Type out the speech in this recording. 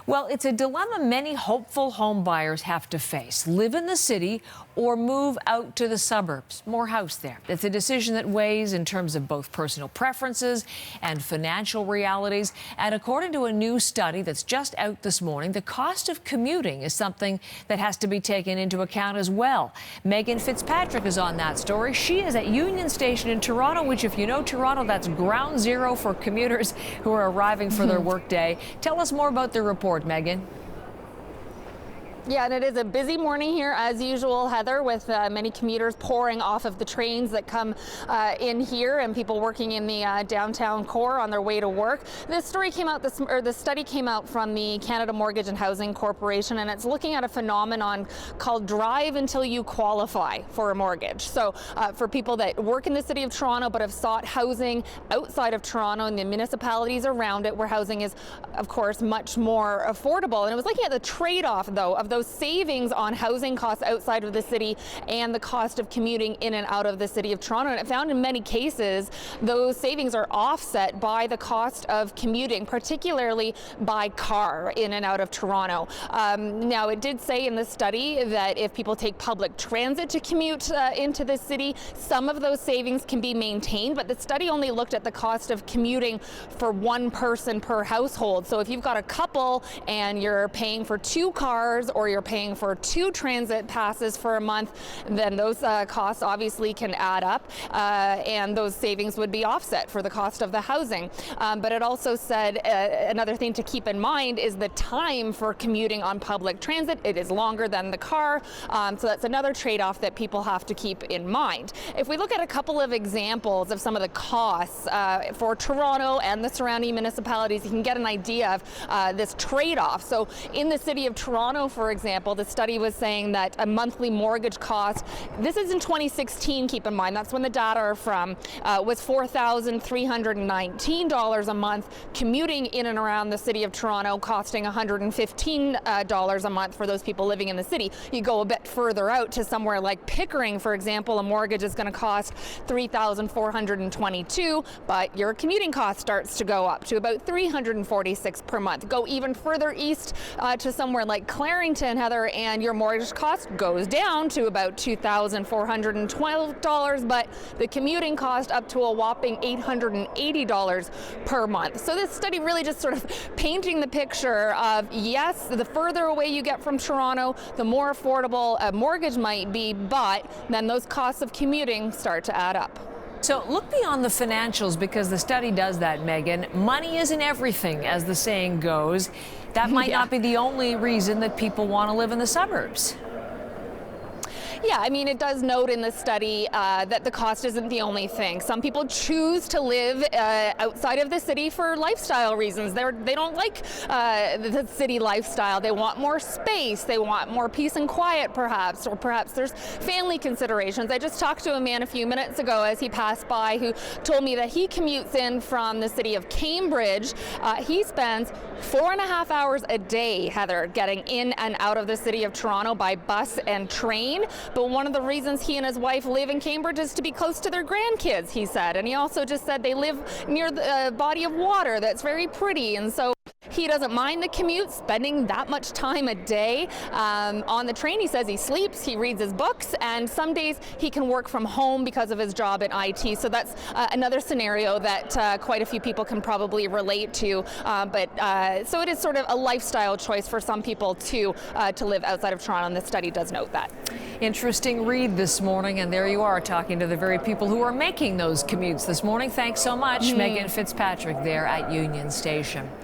Well, it's a dilemma many hopeful home buyers have to face. Live in the city or move out to the suburbs. More house there. It's a decision that weighs in terms of both personal preferences and financial realities. And according to a new study that's just out this morning, the cost of commuting is something that has to be taken into account as well. Megan Fitzpatrick is on that story. She is at Union Station in Toronto, which, if you know Toronto, that's ground zero for commuters who are arriving for their workday. Tell us more about the report, Megan. Yeah, and it is a busy morning here, as usual, Heather, with many commuters pouring off of the trains that come in here and people working in the downtown core on their way to work. This story came out, the study came out from the Canada Mortgage and Housing Corporation, and it's looking at a phenomenon called drive until you qualify for a mortgage. So for people that work in the city of Toronto but have sought housing outside of Toronto and the municipalities around it, where housing is, of course, much more affordable. And it was looking at the trade-off, though, of those savings on housing costs outside of the city and the cost of commuting in and out of the city of Toronto. And it found in many cases those savings are offset by the cost of commuting, particularly by car in and out of Toronto. Now, it did say in the study that if people take public transit to commute into the city, some of those savings can be maintained, but the study only looked at the cost of commuting for one person per household. So if you've got a couple and you're paying for two cars or you're paying for two transit passes for a month, then those costs obviously can add up, and those savings would be offset for the cost of the housing. But it also said another thing to keep in mind is the time for commuting on public transit. It is longer than the car, so that's another trade-off that people have to keep in mind. If we look at a couple of examples of some of the costs for Toronto and the surrounding municipalities, you can get an idea of this trade-off. So in the city of Toronto, for example, the study was saying that a monthly mortgage cost, this is in 2016, keep in mind, that's when the data are from, was $4,319 a month. Commuting in and around the city of Toronto costing $115 a month for those people living in the city. You go a bit further out to somewhere like Pickering, for example, a mortgage is going to cost $3,422, but your commuting cost starts to go up to about $346 per month. Go even further east to somewhere like Clarington, Heather, and your mortgage cost goes down to about $2,412, but the commuting cost up to a whopping $880 per month. So this study really just sort of painting the picture of, yes, the further away you get from Toronto, the more affordable a mortgage might be, but then those costs of commuting start to add up. So look beyond the financials, because the study does that, Megan. Money isn't everything, as the saying goes. That might not be the only reason that people want to live in the suburbs. Yeah, I mean, it does note in the study that the cost isn't the only thing. Some people choose to live outside of the city for lifestyle reasons. They don't like the city lifestyle. They want more space. They want more peace and quiet, perhaps, or perhaps there's family considerations. I just talked to a man a few minutes ago as he passed by who told me that he commutes in from the city of Cambridge. He spends 4.5 hours a day, Heather, getting in and out of the city of Toronto by bus and train. But one of the reasons he and his wife live in Cambridge is to be close to their grandkids, he said. And he also just said they live near the body of water that's very pretty. And so he doesn't mind the commute, spending that much time a day on the train. He says he sleeps, he reads his books, and some days he can work from home because of his job in IT. So that's another scenario that quite a few people can probably relate to. So it is sort of a lifestyle choice for some people to live outside of Toronto, and the study does note that. Interesting read this morning, and there you are talking to the very people who are making those commutes this morning. Thanks so much, Megan Fitzpatrick there at Union Station.